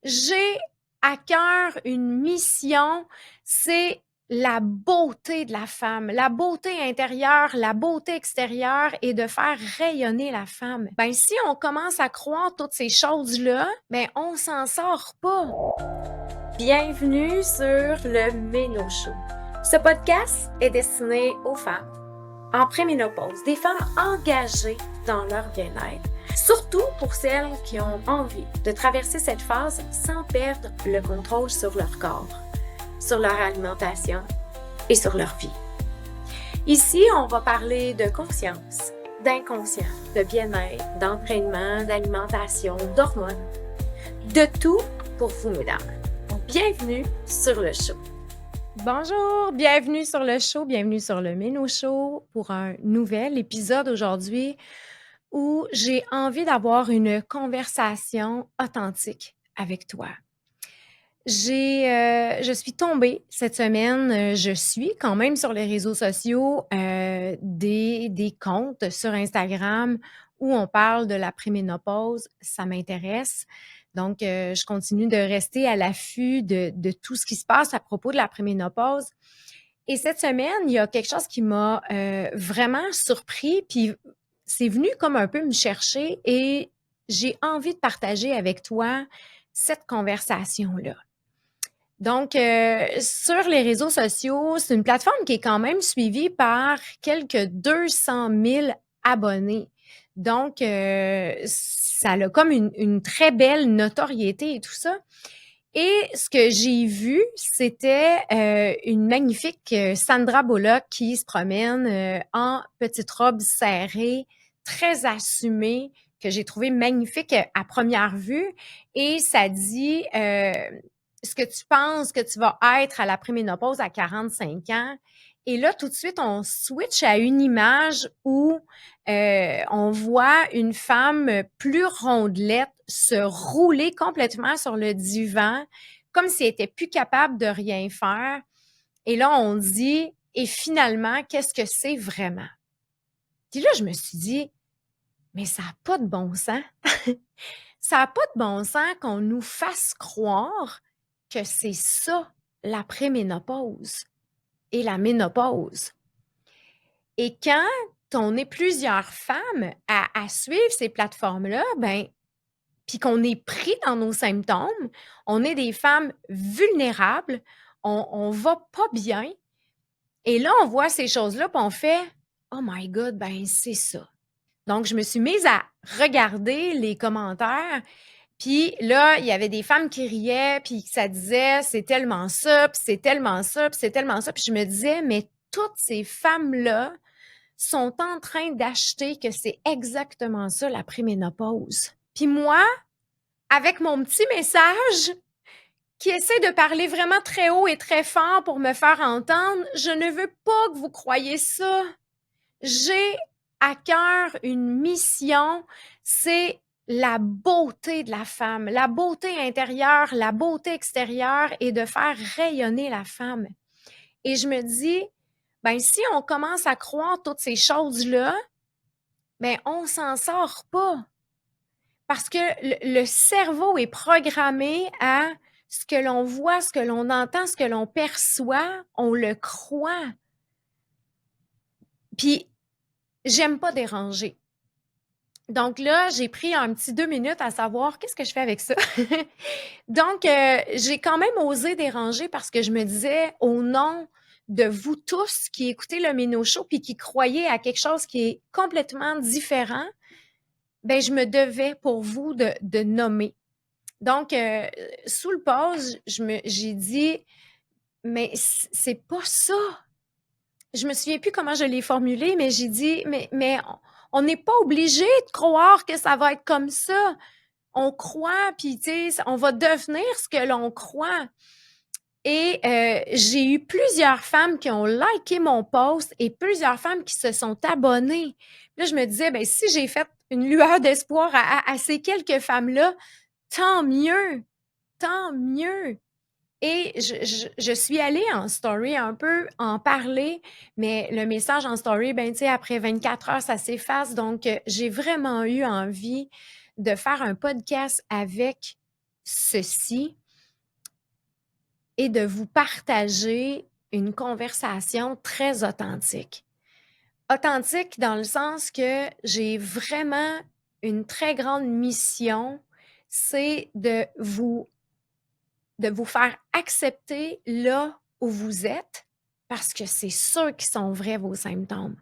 J'ai à cœur une mission, c'est la beauté de la femme, la beauté intérieure, la beauté extérieure et de faire rayonner la femme. Ben, si on commence à croire toutes ces choses-là, ben, on s'en sort pas. Bienvenue sur le Méno Show. Ce podcast est destiné aux femmes en préménopause, des femmes engagées dans leur bien-être. Surtout pour celles qui ont envie de traverser cette phase sans perdre le contrôle sur leur corps, sur leur alimentation et sur leur vie. Ici, on va parler de conscience, d'inconscient, de bien-être, d'entraînement, d'alimentation, d'hormones, de tout pour vous, mesdames. Bienvenue sur le show. Bonjour, bienvenue sur le show, bienvenue sur le Méno Show pour un nouvel épisode aujourd'hui où j'ai envie d'avoir une conversation authentique avec toi. Je suis tombée cette semaine, je suis quand même sur les réseaux sociaux des comptes sur Instagram où on parle de la préménopause, ça m'intéresse. Donc, je continue de rester à l'affût de tout ce qui se passe à propos de la préménopause. Et cette semaine, il y a quelque chose qui m'a vraiment surpris, puis c'est venu comme un peu me chercher et j'ai envie de partager avec toi cette conversation-là. Donc, sur les réseaux sociaux, c'est une plateforme qui est quand même suivie par quelques 200 000 abonnés. Donc, ça a comme une très belle notoriété et tout ça. Et ce que j'ai vu, c'était une magnifique Sandra Bullock qui se promène en petite robe serrée, très assumée, que j'ai trouvé magnifique à première vue. Et ça dit ce que tu penses que tu vas être à la préménopause à 45 ans. Et là, tout de suite, on switch à une image où on voit une femme plus rondelette se rouler complètement sur le divan, comme si elle était plus capable de rien faire. Et là, on dit, et finalement, qu'est-ce que c'est vraiment? Puis là, je me suis dit, mais ça n'a pas de bon sens. Ça n'a pas de bon sens qu'on nous fasse croire que c'est ça, la préménopause et la ménopause. Et quand on est plusieurs femmes à suivre ces plateformes-là, ben, puis qu'on est pris dans nos symptômes, on est des femmes vulnérables, on va pas bien. Et là, on voit ces choses-là, puis on fait Oh my God, ben c'est ça. Donc, je me suis mise à regarder les commentaires, puis là, il y avait des femmes qui riaient, puis ça disait c'est tellement ça, puis c'est tellement ça, puis c'est tellement ça. Puis je me disais, mais toutes ces femmes-là sont en train d'acheter que c'est exactement ça, la préménopause. Puis moi, avec mon petit message qui essaie de parler vraiment très haut et très fort pour me faire entendre, je ne veux pas que vous croyiez ça. J'ai à cœur une mission, c'est la beauté de la femme, la beauté intérieure, la beauté extérieure et de faire rayonner la femme. Et je me dis, ben si on commence à croire toutes ces choses-là, ben on s'en sort pas. Parce que le cerveau est programmé à ce que l'on voit, ce que l'on entend, ce que l'on perçoit, on le croit. Puis, j'aime pas déranger. Donc là, j'ai pris un petit 2 minutes à savoir qu'est-ce que je fais avec ça. Donc, j'ai quand même osé déranger parce que je me disais, au nom de vous tous qui écoutez le Méno Show puis qui croyez à quelque chose qui est complètement différent, ben je me devais pour vous de nommer. Donc, sous le pause, j'ai dit, mais c'est pas ça. Je me souviens plus comment je l'ai formulé, mais j'ai dit, mais on n'est pas obligé de croire que ça va être comme ça. On croit, puis tu sais, on va devenir ce que l'on croit. Et j'ai eu plusieurs femmes qui ont liké mon post et plusieurs femmes qui se sont abonnées. Là, je me disais, ben si j'ai fait une lueur d'espoir à ces quelques femmes-là, tant mieux, tant mieux. Et je suis allée en story un peu en parler, mais le message en story, ben, tu sais, après 24 heures, ça s'efface. Donc, j'ai vraiment eu envie de faire un podcast avec ceci et de vous partager une conversation très authentique. Authentique dans le sens que j'ai vraiment une très grande mission, c'est de vous faire accepter là où vous êtes, parce que c'est sûr qu'ils sont vrais, vos symptômes.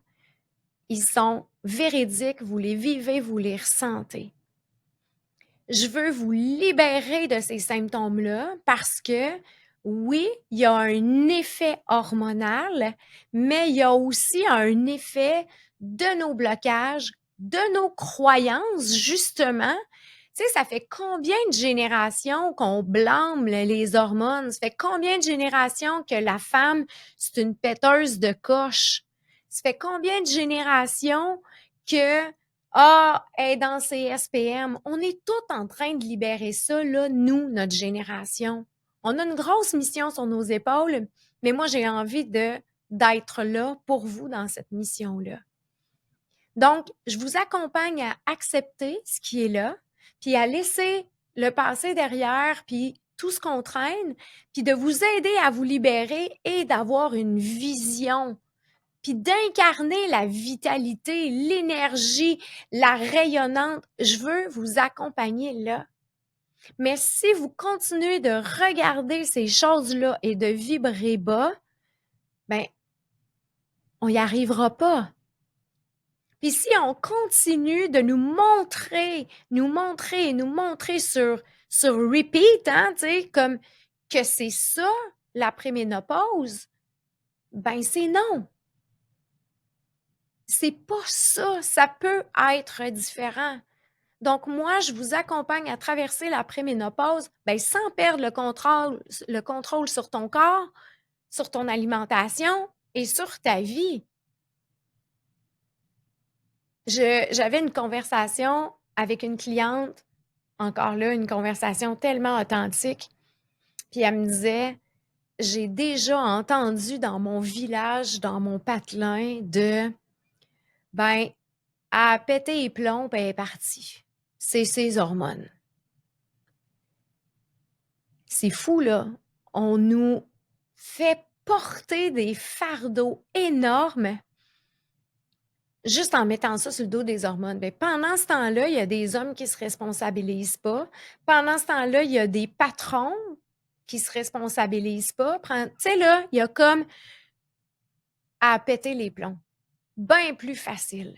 Ils sont véridiques, vous les vivez, vous les ressentez. Je veux vous libérer de ces symptômes-là parce que oui, il y a un effet hormonal, mais il y a aussi un effet de nos blocages, de nos croyances, justement. Tu sais, ça fait combien de générations qu'on blâme les hormones? Ça fait combien de générations que la femme, c'est une péteuse de coche? Ça fait combien de générations que ah, elle est dans ses SPM. On est tous en train de libérer ça, là, nous, notre génération. On a une grosse mission sur nos épaules, mais moi, j'ai envie d'être là pour vous dans cette mission-là. Donc, je vous accompagne à accepter ce qui est là, puis à laisser le passé derrière, puis tout ce qu'on traîne, puis de vous aider à vous libérer et d'avoir une vision puis d'incarner la vitalité, l'énergie, la rayonnante. Je veux vous accompagner là. Mais si vous continuez de regarder ces choses-là et de vibrer bas, ben, on n'y arrivera pas. Puis si on continue de nous montrer sur repeat, hein, tu sais, comme que c'est ça, la préménopause, ben c'est non. C'est pas ça, ça peut être différent. Donc moi, je vous accompagne à traverser la préménopause, ben, sans perdre le contrôle sur ton corps, sur ton alimentation et sur ta vie. J'avais une conversation avec une cliente, encore là, une conversation tellement authentique, puis elle me disait: «J'ai déjà entendu dans mon village, dans mon patelin de, ben, elle a pété les plombs, puis elle est partie. C'est ses hormones.» C'est fou, là. On nous fait porter des fardeaux énormes juste en mettant ça sur le dos des hormones. Bien, pendant ce temps-là, il y a des hommes qui ne se responsabilisent pas. Pendant ce temps-là, il y a des patrons qui ne se responsabilisent pas. Tu sais, là, il y a comme à péter les plombs. Bien plus facile.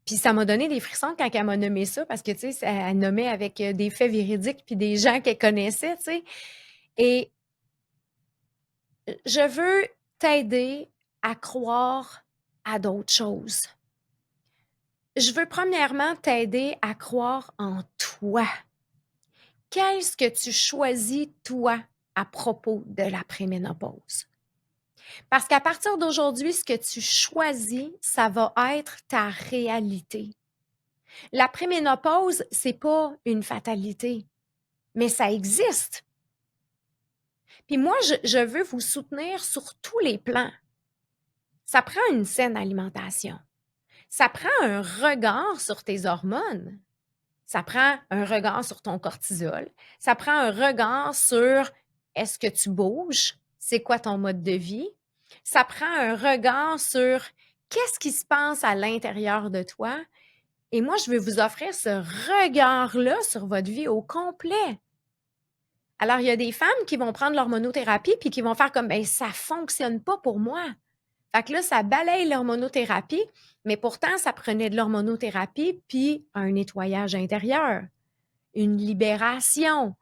Puis ça m'a donné des frissons quand elle m'a nommé ça, parce que, tu sais, elle nommait avec des faits véridiques puis des gens qu'elle connaissait, tu sais. Et je veux t'aider à croire à d'autres choses. Je veux premièrement t'aider à croire en toi. Qu'est-ce que tu choisis, toi, à propos de la préménopause? Parce qu'à partir d'aujourd'hui, ce que tu choisis, ça va être ta réalité. La préménopause, c'est pas une fatalité, mais ça existe. Puis moi, je veux vous soutenir sur tous les plans. Ça prend une saine alimentation. Ça prend un regard sur tes hormones. Ça prend un regard sur ton cortisol. Ça prend un regard sur est-ce que tu bouges? C'est quoi ton mode de vie? Ça prend un regard sur qu'est-ce qui se passe à l'intérieur de toi. Et moi, je vais vous offrir ce regard-là sur votre vie au complet. Alors, il y a des femmes qui vont prendre l'hormonothérapie puis qui vont faire comme, ben, ça fonctionne pas pour moi. Fait que là, ça balaye l'hormonothérapie, mais pourtant, ça prenait de l'hormonothérapie puis un nettoyage intérieur, une libération.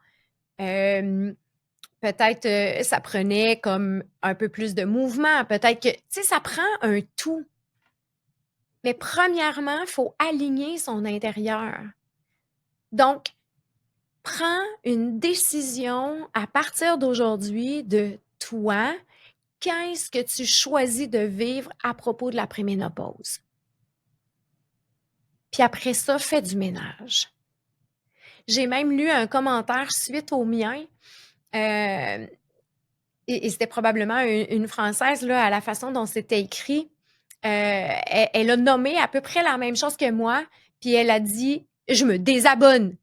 Peut-être ça prenait comme un peu plus de mouvement. Peut-être que, tu sais, ça prend un tout. Mais premièrement, il faut aligner son intérieur. Donc, prends une décision à partir d'aujourd'hui de toi. Qu'est-ce que tu choisis de vivre à propos de la préménopause? Puis après ça, fais du ménage. J'ai même lu un commentaire suite au mien, et c'était probablement une Française, là, à la façon dont c'était écrit. Elle a nommé à peu près la même chose que moi, puis elle a dit: «Je me désabonne.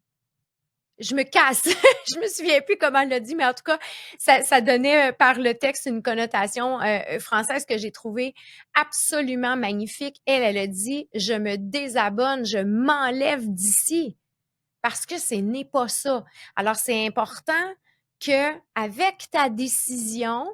je me casse. Je me souviens plus comment elle l'a dit, mais en tout cas, ça donnait par le texte une connotation française que j'ai trouvée absolument magnifique. Elle a dit, je me désabonne, je m'enlève d'ici parce que ce n'est pas ça. Alors, c'est important que avec ta décision,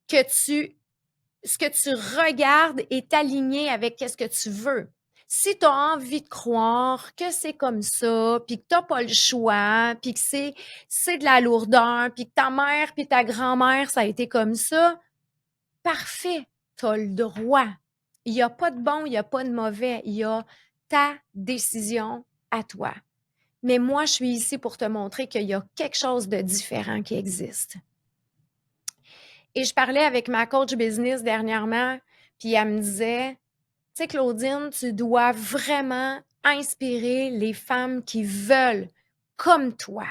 que ce que tu regardes est aligné avec ce que tu veux. Si tu as envie de croire que c'est comme ça, puis que tu n'as pas le choix, puis que c'est de la lourdeur, puis que ta mère puis ta grand-mère, ça a été comme ça, parfait, tu as le droit. Il n'y a pas de bon, il n'y a pas de mauvais, il y a ta décision à toi. Mais moi, je suis ici pour te montrer qu'il y a quelque chose de différent qui existe. Et je parlais avec ma coach business dernièrement, puis elle me disait, tu sais, Claudine, tu dois vraiment inspirer les femmes qui veulent comme toi.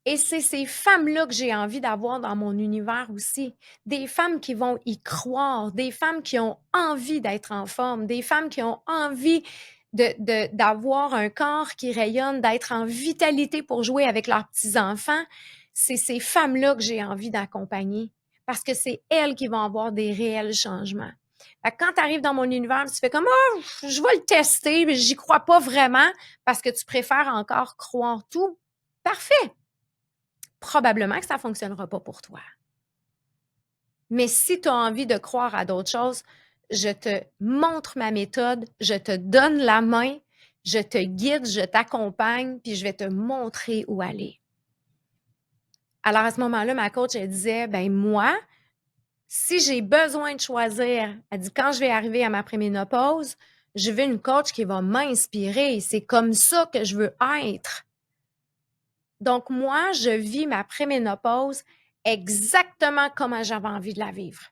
Et c'est ces femmes-là que j'ai envie d'avoir dans mon univers aussi. Des femmes qui vont y croire, des femmes qui ont envie d'être en forme, des femmes qui ont envie d'avoir un corps qui rayonne, d'être en vitalité pour jouer avec leurs petits-enfants. C'est ces femmes-là que j'ai envie d'accompagner parce que c'est elles qui vont avoir des réels changements. Fait que quand tu arrives dans mon univers, tu fais comme oh, je vais le tester, mais j'y crois pas vraiment parce que tu préfères encore croire tout. Parfait. Probablement que ça ne fonctionnera pas pour toi. Mais si tu as envie de croire à d'autres choses, je te montre ma méthode, je te donne la main, je te guide, je t'accompagne, puis je vais te montrer où aller. Alors à ce moment-là, ma coach, elle disait, ben moi, si j'ai besoin de choisir, elle dit, quand je vais arriver à ma préménopause, je veux une coach qui va m'inspirer. C'est comme ça que je veux être. Donc, moi, je vis ma préménopause exactement comment j'avais envie de la vivre.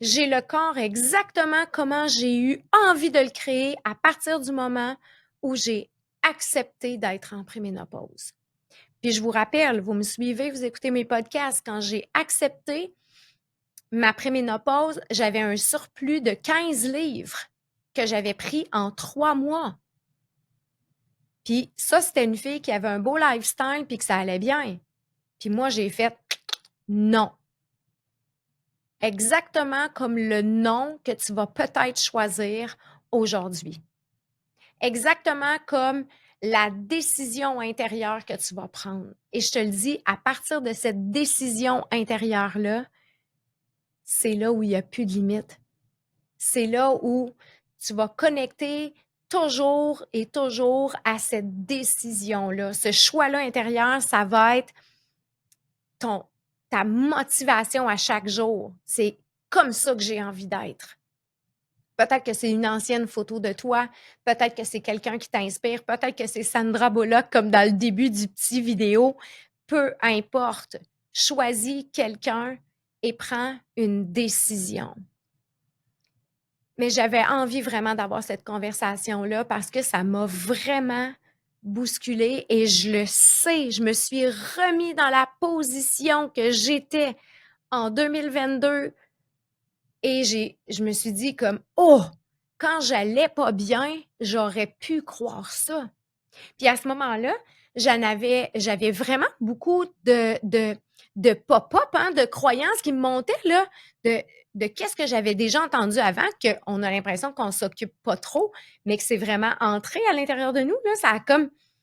J'ai le corps exactement comment j'ai eu envie de le créer à partir du moment où j'ai accepté d'être en préménopause. Puis je vous rappelle, vous me suivez, vous écoutez mes podcasts, quand j'ai accepté ma préménopause, j'avais un surplus de 15 livres que j'avais pris en 3 mois. Puis ça, c'était une fille qui avait un beau lifestyle puis que ça allait bien. Puis moi, j'ai fait non. Exactement comme le non que tu vas peut-être choisir aujourd'hui. Exactement comme la décision intérieure que tu vas prendre. Et je te le dis, à partir de cette décision intérieure-là, c'est là où il n'y a plus de limite. C'est là où tu vas connecter toujours et toujours à cette décision-là. Ce choix-là intérieur, ça va être ta motivation à chaque jour. C'est comme ça que j'ai envie d'être. Peut-être que c'est une ancienne photo de toi, peut-être que c'est quelqu'un qui t'inspire, peut-être que c'est Sandra Bullock comme dans le début du petit vidéo. Peu importe. Choisis quelqu'un et prends une décision. Mais j'avais envie vraiment d'avoir cette conversation-là parce que ça m'a vraiment bousculée et je le sais, je me suis remis dans la position que j'étais en 2022 et je me suis dit comme, oh, quand j'allais pas bien, j'aurais pu croire ça. Puis à ce moment-là, j'avais vraiment beaucoup de pop-up, hein, de croyances qui me montaient là, de qu'est-ce que j'avais déjà entendu avant, qu'on a l'impression qu'on s'occupe pas trop, mais que c'est vraiment entré à l'intérieur de nous. Là,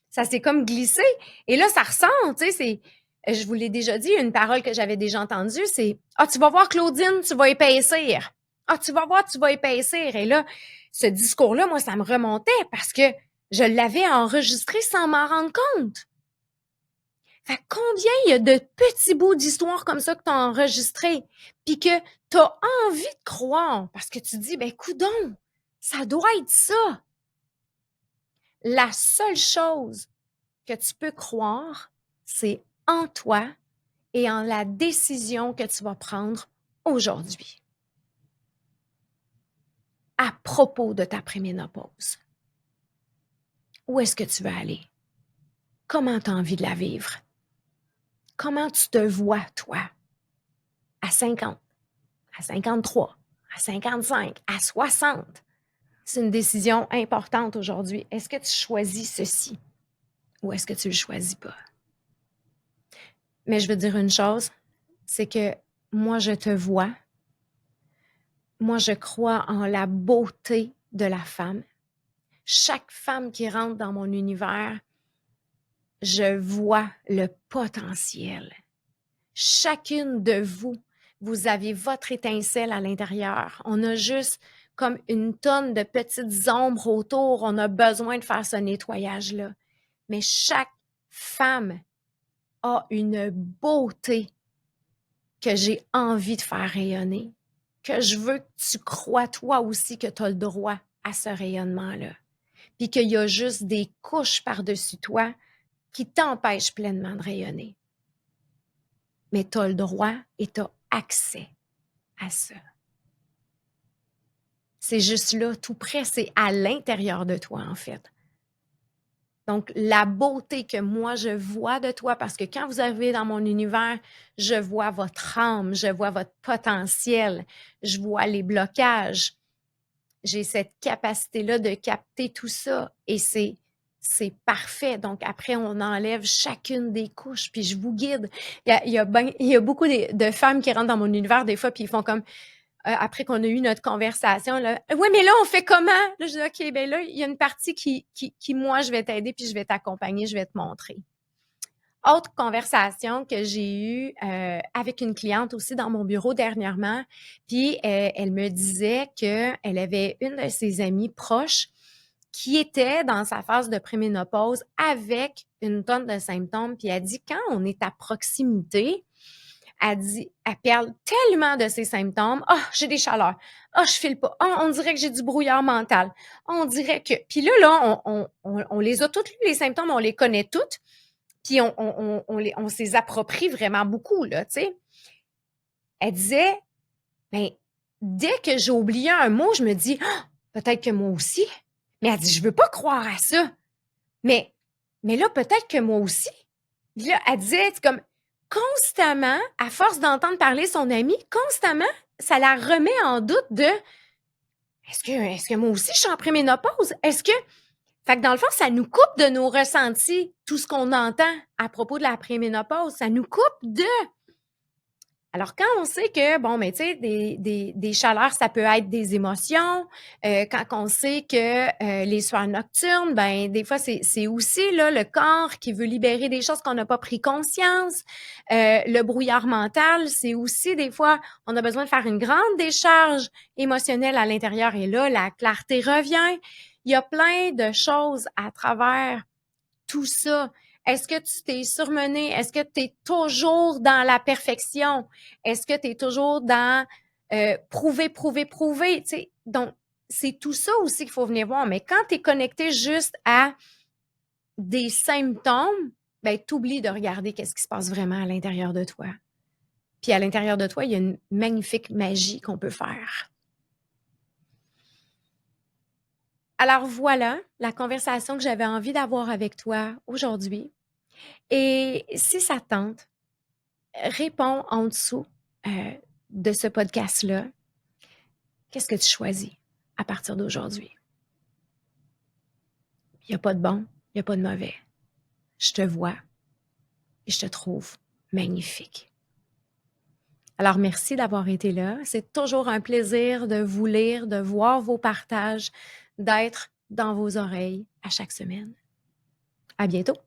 ça s'est comme glissé. Et là, ça ressort, tu sais, je vous l'ai déjà dit, une parole que j'avais déjà entendue, c'est ah, tu vas voir Claudine, tu vas épaissir. Ah, tu vas voir, tu vas épaissir. Et là, ce discours-là, moi, ça me remontait parce que je l'avais enregistré sans m'en rendre compte. Fait combien il y a de petits bouts d'histoire comme ça que tu as enregistrés, puis que tu as envie de croire parce que tu dis, ben coudonc, ça doit être ça. La seule chose que tu peux croire, c'est en toi et en la décision que tu vas prendre aujourd'hui à propos de ta préménopause. Où est-ce que tu veux aller? Comment tu as envie de la vivre? Comment tu te vois, toi, à 50, à 53, à 55, à 60? C'est une décision importante aujourd'hui. Est-ce que tu choisis ceci? ou est-ce que tu le choisis pas? Mais je veux dire une chose, c'est que moi, je te vois, moi, je crois en la beauté de la femme. Chaque femme qui rentre dans mon univers, je vois le potentiel. Chacune de vous, vous avez votre étincelle à l'intérieur. On a juste comme une tonne de petites ombres autour. On a besoin de faire ce nettoyage-là. Mais chaque femme a une beauté que j'ai envie de faire rayonner, que je veux que tu crois toi aussi que tu as le droit à ce rayonnement-là. Puis qu'il y a juste des couches par-dessus toi qui t'empêchent pleinement de rayonner. Mais tu as le droit et tu as accès à ça. C'est juste là, tout près, c'est à l'intérieur de toi, en fait. Donc, la beauté que moi, je vois de toi, parce que quand vous arrivez dans mon univers, je vois votre âme, je vois votre potentiel, je vois les blocages. J'ai cette capacité-là de capter tout ça et c'est parfait. Donc, après, on enlève chacune des couches, puis je vous guide. Il y a beaucoup de femmes qui rentrent dans mon univers des fois, puis ils font comme, après qu'on a eu notre conversation, là, oui, mais là, on fait comment? Là, je dis, OK, ben là, il y a une partie qui moi, je vais t'aider, puis je vais t'accompagner, je vais te montrer. Autre conversation que j'ai eue avec une cliente aussi dans mon bureau dernièrement, puis elle me disait qu'elle avait une de ses amies proches qui était dans sa phase de préménopause avec une tonne de symptômes, puis elle dit quand on est à proximité, elle dit, elle parle tellement de ses symptômes. Ah, j'ai des chaleurs. Ah, je file pas. Ah, on dirait que j'ai du brouillard mental. Ah, on dirait que. Puis là, on les a toutes lues, les symptômes, on les connaît toutes. Puis on s'les approprie vraiment beaucoup, là, tu sais. Elle disait, ben, dès que j'ai oublié un mot, je me dis, ah, peut-être que moi aussi. Mais elle dit, je veux pas croire à ça. Mais, mais là, peut-être que moi aussi. Puis là, elle disait, c'est comme, constamment, à force d'entendre parler son amie, constamment, ça la remet en doute de, est-ce que moi aussi je suis en préménopause? Fait que dans le fond, ça nous coupe de nos ressentis, tout ce qu'on entend à propos de la préménopause. Ça nous coupe de. Alors, quand on sait que, bon, mais tu sais, des chaleurs, ça peut être des émotions. Quand on sait que les soirs nocturnes, ben des fois, c'est aussi là, le corps qui veut libérer des choses qu'on n'a pas pris conscience. Le brouillard mental, c'est aussi des fois, on a besoin de faire une grande décharge émotionnelle à l'intérieur. Et là, la clarté revient. Il y a plein de choses à travers tout ça. Est-ce que tu t'es surmené? Est-ce que tu es toujours dans la perfection? Est-ce que tu es toujours dans prouver, prouver, prouver? Tu sais, donc, c'est tout ça aussi qu'il faut venir voir. Mais quand tu es connecté juste à des symptômes, ben, tu oublies de regarder qu'est-ce qui se passe vraiment à l'intérieur de toi. Puis à l'intérieur de toi, il y a une magnifique magie qu'on peut faire. Alors voilà la conversation que j'avais envie d'avoir avec toi aujourd'hui. Et si ça te tente, réponds en dessous de ce podcast-là. Qu'est-ce que tu choisis à partir d'aujourd'hui? Il n'y a pas de bon, il n'y a pas de mauvais. Je te vois et je te trouve magnifique. Alors, merci d'avoir été là. C'est toujours un plaisir de vous lire, de voir vos partages, d'être dans vos oreilles à chaque semaine. À bientôt!